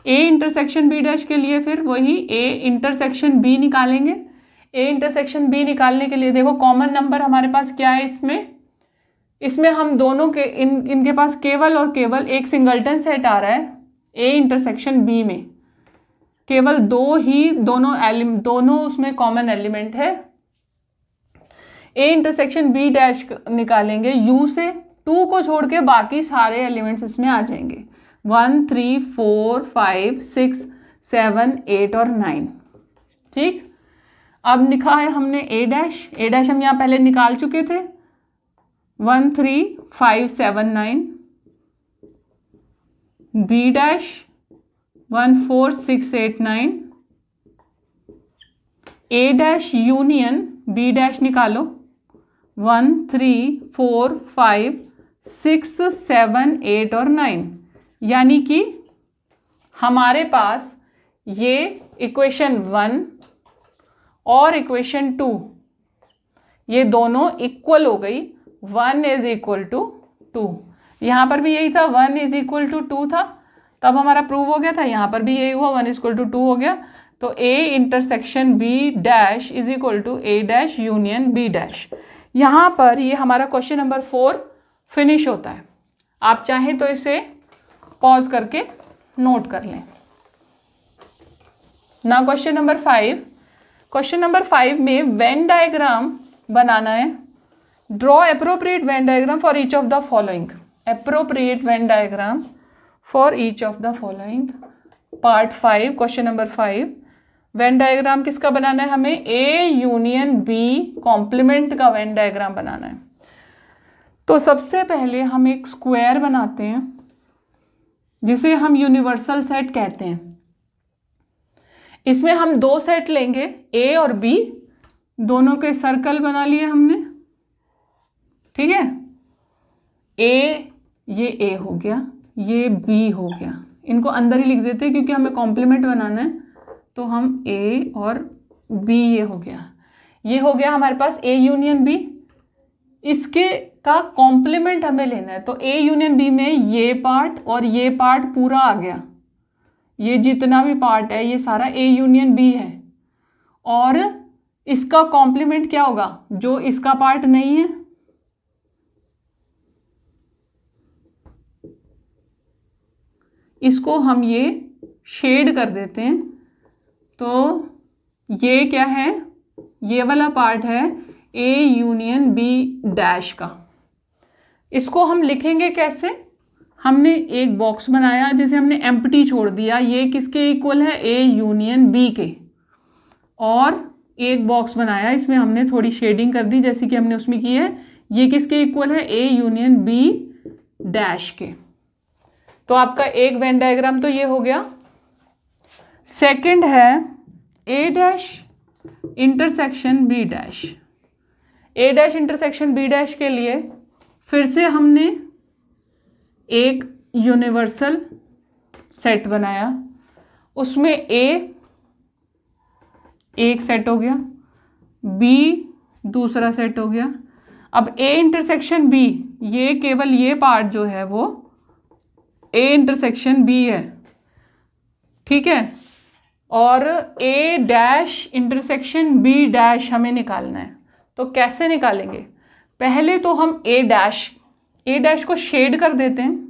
A intersection B dash के लिए फिर वही ए इंटरसेक्शन बी निकालेंगे। ए इंटरसेक्शन बी निकालने के लिए देखो कॉमन नंबर हमारे पास क्या है इसमें हम दोनों के इनके पास केवल और केवल एक सिंगल्टन सेट आ रहा है। ए इंटरसेक्शन बी में केवल दोनों उसमें कॉमन एलिमेंट है। ए इंटरसेक्शन बी डैश निकालेंगे यू से, 2 को छोड़ के बाकी सारे एलिमेंट्स इसमें आ जाएंगे, 1 3 4 5 6 7 8 और 9। ठीक, अब लिखा है हमने ए डैश हम यहाँ पहले निकाल चुके थे, 1 3 5 7 9, बी डैश 1 4 6 8 9, ए डैश यूनियन बी डैश निकालो, 1 3 4 5 6 7 8 और 9। यानी कि हमारे पास ये इक्वेशन 1 और इक्वेशन 2 ये दोनों इक्वल हो गई, 1 इज इक्वल टू 2। यहाँ पर भी यही था, 1 इज इक्वल टू 2 था, तब हमारा प्रूव हो गया था। यहाँ पर भी यही हुआ, 1 इज इक्वल टू 2 हो गया। तो A intersection B dash is equal to A dash union B dash. यहाँ पर ये हमारा क्वेश्चन नंबर 4 फिनिश होता है। आप चाहें तो इसे पॉज करके नोट कर लें। ना क्वेश्चन नंबर 5। क्वेश्चन नंबर 5 में वेन डायग्राम बनाना है। Draw appropriate Venn diagram for each of the following. Appropriate Venn diagram for each of the following. Part 5 question number 5। Venn diagram किसका बनाना है हमें, ए यूनियन बी कॉम्प्लीमेंट का Venn diagram बनाना है। तो सबसे पहले हम एक स्क्वायर बनाते हैं जिसे हम यूनिवर्सल सेट कहते हैं। इसमें हम 2 सेट लेंगे, ए और बी, दोनों के सर्कल बना लिए हमने। ठीक है, ये ए हो गया, ये बी हो गया। इनको अंदर ही लिख देते हैं क्योंकि हमें कॉम्प्लीमेंट बनाना है, तो हम ए और बी, ये हो गया हमारे पास ए यूनियन बी। इसके का कॉम्प्लीमेंट हमें लेना है, तो ए यूनियन बी में ये पार्ट और ये पार्ट पूरा आ गया। ये जितना भी पार्ट है ये सारा ए यूनियन बी है। और इसका कॉम्प्लीमेंट क्या होगा, जो इसका पार्ट नहीं है, इसको हम ये शेड कर देते हैं। तो ये क्या है, ये वाला पार्ट है ए यूनियन बी डैश का। इसको हम लिखेंगे कैसे? हमने एक बॉक्स बनाया जिसे हमने एम्प्टी छोड़ दिया, ये किसके इक्वल है? ए यूनियन बी के। और एक बॉक्स बनाया, इसमें हमने थोड़ी शेडिंग कर दी जैसे कि हमने उसमें की है, ये किसके इक्वल है? ए यूनियन बी डैश के। तो आपका एक वेन डायग्राम तो ये हो गया। सेकंड है ए डैश इंटरसेक्शन बी डैश। ए डैश इंटरसेक्शन बी डैश के लिए फिर से हमने एक यूनिवर्सल सेट बनाया, उसमें ए एक सेट हो गया, बी दूसरा सेट हो गया। अब ए इंटरसेक्शन बी, ये केवल ये पार्ट जो है वो ए इंटरसेक्शन बी है, ठीक है। और ए डैश इंटरसेक्शन बी डैश हमें निकालना है। तो कैसे निकालेंगे? पहले तो हम ए डैश को शेड कर देते हैं।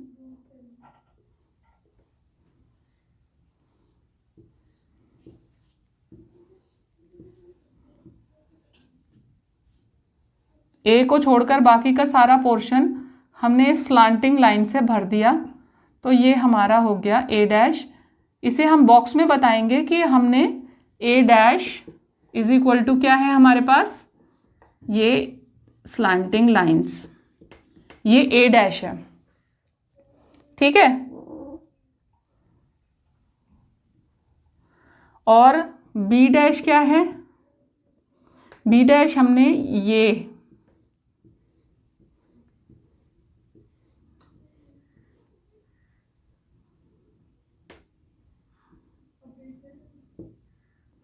ए को छोड़कर बाकी का सारा पोर्शन हमने स्लांटिंग लाइन से भर दिया, तो ये हमारा हो गया ए डैश। इसे हम बॉक्स में बताएंगे कि हमने ए डैश इज इक्वल टू क्या है हमारे पास? ये स्लांटिंग लाइंस, ये ए डैश है, ठीक है। और बी डैश क्या है? बी डैश हमने ये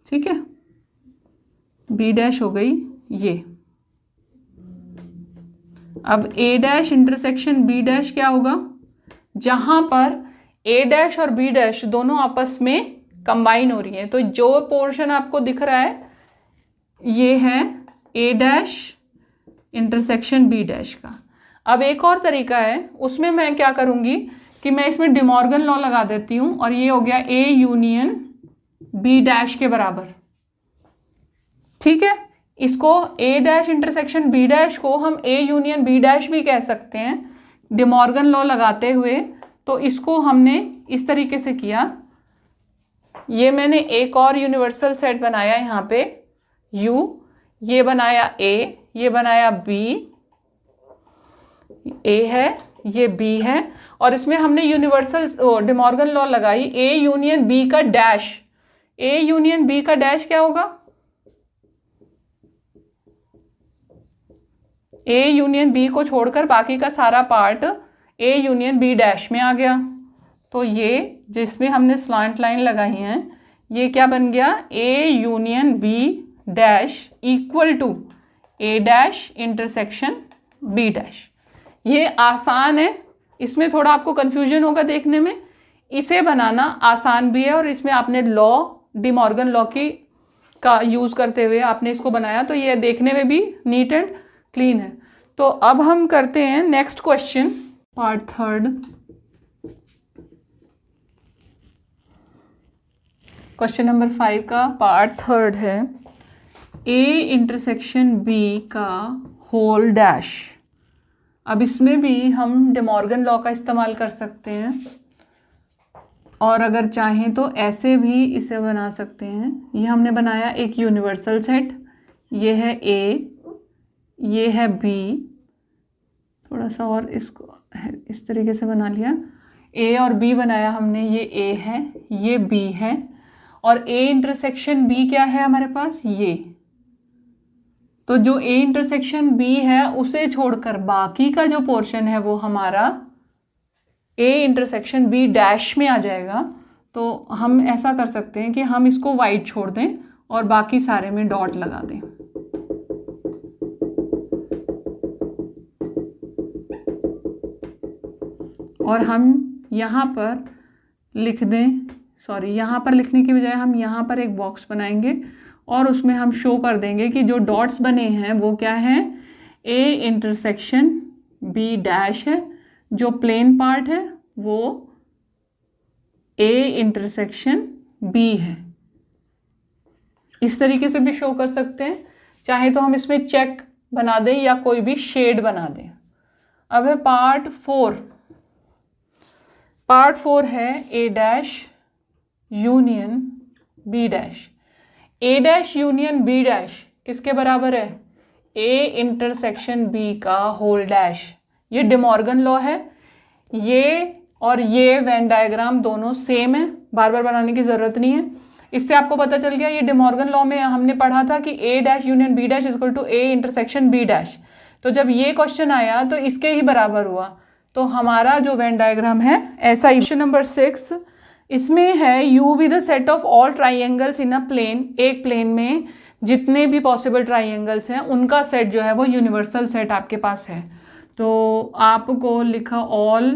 ठीक है, बी डैश हो गई ये। अब ए डैश इंटरसेक्शन बी डैश क्या होगा? जहां पर ए डैश और बी डैश दोनों आपस में कंबाइन हो रही है, तो जो पोर्शन आपको दिख रहा है ये है ए डैश इंटरसेक्शन बी डैश का। अब एक और तरीका है, उसमें मैं क्या करूंगी कि मैं इसमें डिमॉर्गन लॉ लगा देती हूं, और ये हो गया ए यूनियन बी डैश के बराबर, ठीक है। इसको ए डैश इंटरसेक्शन बी डैश को हम ए यूनियन बी डैश भी कह सकते हैं डिमॉर्गन लॉ लगाते हुए। तो इसको हमने इस तरीके से किया, ये मैंने एक और यूनिवर्सल सेट बनाया यहाँ पे U, ये बनाया A, ये बनाया B, A है ये B है, और इसमें हमने यूनिवर्सल डिमॉर्गन लॉ लगाई A यूनियन B का डैश। A यूनियन B का डैश क्या होगा? A यूनियन B को छोड़कर बाकी का सारा part A union B dash में आ गया। तो ये जिसमें हमने स्लांट लाइन लगाई हैं, ये क्या बन गया? A union B dash equal to A dash intersection B dash. ये आसान है, इसमें थोड़ा आपको कंफ्यूजन होगा देखने में, इसे बनाना आसान भी है, और इसमें आपने लॉ डिमॉर्गन लॉ का यूज़ करते हुए आपने इसको बनाया, तो ये देखने में भी नीट एंड क्लीन है। तो अब हम करते हैं next question, part third. Question number 5 का पार्ट थर्ड है ए इंटरसेक्शन बी का होल डैश। अब इसमें भी हम डिमॉर्गन लॉ का इस्तेमाल कर सकते हैं, और अगर चाहें तो ऐसे भी इसे बना सकते हैं। ये हमने बनाया एक यूनिवर्सल सेट, ये है ए, ये है बी, थोड़ा सा और इसको इस तरीके से बना लिया, ए और बी बनाया हमने, ये ए है ये बी है, और ए इंटरसेक्शन बी क्या है हमारे पास? ये। तो जो ए इंटरसेक्शन बी है उसे छोड़कर बाकी का जो पोर्शन है वो हमारा ए इंटरसेक्शन बी डैश में आ जाएगा। तो हम ऐसा कर सकते हैं कि हम इसको वाइट छोड़ दें और बाकी सारे में डॉट लगा दें। और हम यहाँ पर लिख दें, सॉरी यहाँ पर लिखने की बजाय हम यहाँ पर एक बॉक्स बनाएंगे और उसमें हम शो कर देंगे कि जो डॉट्स बने हैं वो क्या हैं? ए इंटरसेक्शन बी डैश है, जो प्लेन पार्ट है वो ए इंटरसेक्शन बी है। इस तरीके से भी शो कर सकते हैं, चाहे तो हम इसमें चेक बना दें या कोई भी शेड बना दें। अब है पार्ट 4। पार्ट 4 है ए डैश यूनियन बी डैश। ए डैश यूनियन बी डैश किसके बराबर है? ए इंटरसेक्शन बी का होल डैश। ये डिमॉर्गन लॉ है। ये और ये वेन डायग्राम दोनों सेम है, बार बार बनाने की ज़रूरत नहीं है। इससे आपको पता चल गया, ये डिमॉर्गन लॉ में हमने पढ़ा था कि A dash union B dash equal to A intersection B dash. तो जब ये क्वेश्चन आया तो इसके ही बराबर हुआ। तो हमारा जो वेन डायग्राम है ऐसा ही। क्वेश्चन नंबर 6, इसमें है U be the set of all triangles in a plane. एक प्लेन में जितने भी पॉसिबल ट्राइंगल्स हैं उनका सेट जो है वो यूनिवर्सल सेट आपके पास है। तो आपको लिखा all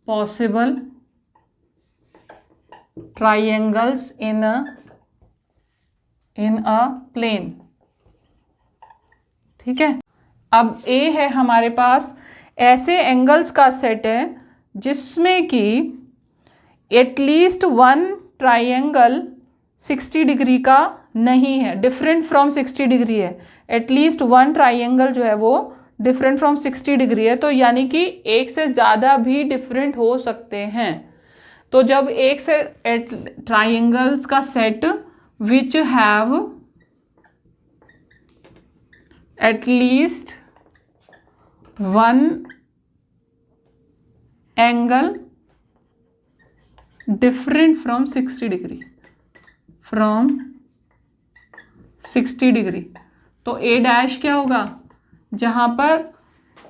possible triangles in a plane. ठीक है। अब ए है हमारे पास ऐसे एंगल्स का सेट है जिसमें कि एटलीस्ट वन ट्राइंगल 60 डिग्री का नहीं है, डिफरेंट फ्रॉम 60 डिग्री है। एटलीस्ट वन ट्राइंगल जो है वो डिफरेंट फ्रॉम 60 डिग्री है। तो यानी कि एक से ज़्यादा भी डिफरेंट हो सकते हैं। तो जब एक से ट्राइंगल्स का set which have at least one angle different from 60 degree, from 60 degree, तो ए डैश क्या होगा? जहां पर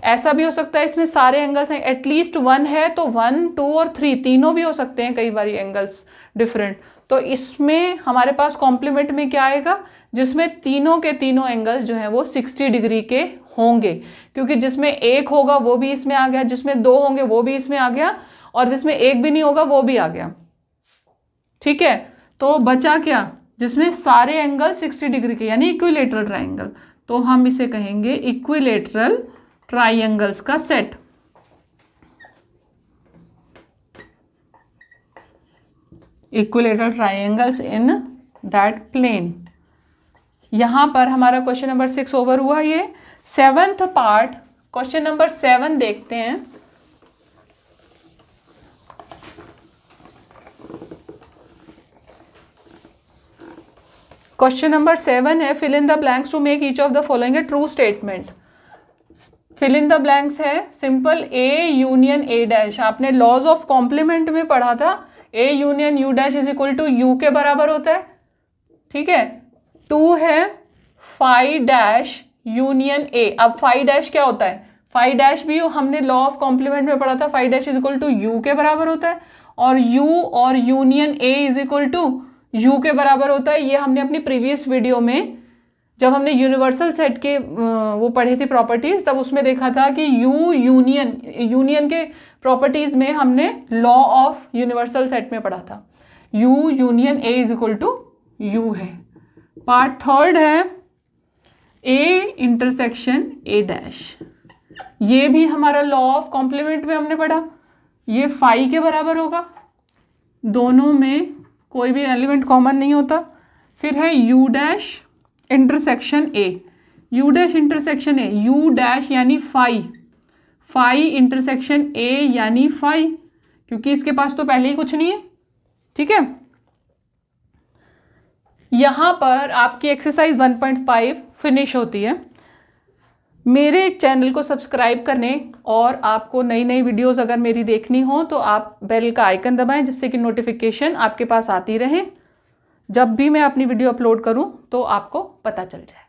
ऐसा भी हो सकता है इसमें सारे एंगल्स हैं, एटलीस्ट वन है तो 1, 2 और 3 तीनों भी हो सकते हैं, कई बार एंगल्स डिफरेंट। तो इसमें हमारे पास कॉम्प्लीमेंट में क्या आएगा? जिसमें तीनों के तीनों एंगल्स जो हैं वो 60 डिग्री के होंगे, क्योंकि जिसमें एक होगा वो भी इसमें आ गया, जिसमें दो होंगे वो भी इसमें आ गया, और जिसमें एक भी नहीं होगा वो भी आ गया। ठीक है। तो बचा क्या? जिसमें सारे एंगल 60 डिग्री के, यानी इक्विलेटरल ट्राइंगल। तो हम इसे कहेंगे इक्विलेटरल ट्राइंगल्स का set. Equilateral triangles in that plane. यहां पर हमारा क्वेश्चन नंबर 6 ओवर हुआ। ये 7th पार्ट, क्वेश्चन नंबर 7 देखते हैं। क्वेश्चन नंबर 7 है fill in the blanks to make each of the following a true statement. Fill in the blanks है simple A union A dash. आपने laws of complement में पढ़ा था, A union U dash is equal to U के बराबर होता है। ठीक है। 2 है फाई डैश यूनियन ए। अब फाई डैश क्या होता है? फाई डैश भी हमने लॉ ऑफ कॉम्प्लीमेंट में पढ़ा था, phi dash is equal to U के बराबर होता है, और यू और union A is equal to U के बराबर होता है। ये हमने अपनी प्रीवियस वीडियो में जब हमने यूनिवर्सल सेट के वो पढ़े थे प्रॉपर्टीज, तब उसमें देखा था कि यू यूनियन के प्रॉपर्टीज में हमने लॉ ऑफ यूनिवर्सल सेट में पढ़ा था। U union A is equal to U है। पार्ट 3 है ए इंटरसेक्शन ए डैश। ये भी हमारा लॉ ऑफ कॉम्प्लीमेंट में हमने पढ़ा। ये फाई के बराबर होगा, दोनों में कोई भी एलिमेंट कॉमन नहीं होता। फिर है you dash intersection A. You dash intersection A, you dash यानी फाई, फाई इंटरसेक्शन ए यानी फाई, क्योंकि इसके पास तो पहले ही कुछ नहीं है। ठीक है। यहां पर आपकी एक्सरसाइज 1.5 फिनिश होती है। मेरे चैनल को सब्सक्राइब करने और आपको नई नई वीडियोस अगर मेरी देखनी हो तो आप बेल का आइकन दबाएं, जिससे कि नोटिफिकेशन आपके पास आती रहे। जब भी मैं अपनी वीडियो अपलोड करूं तो आपको पता चल जाए।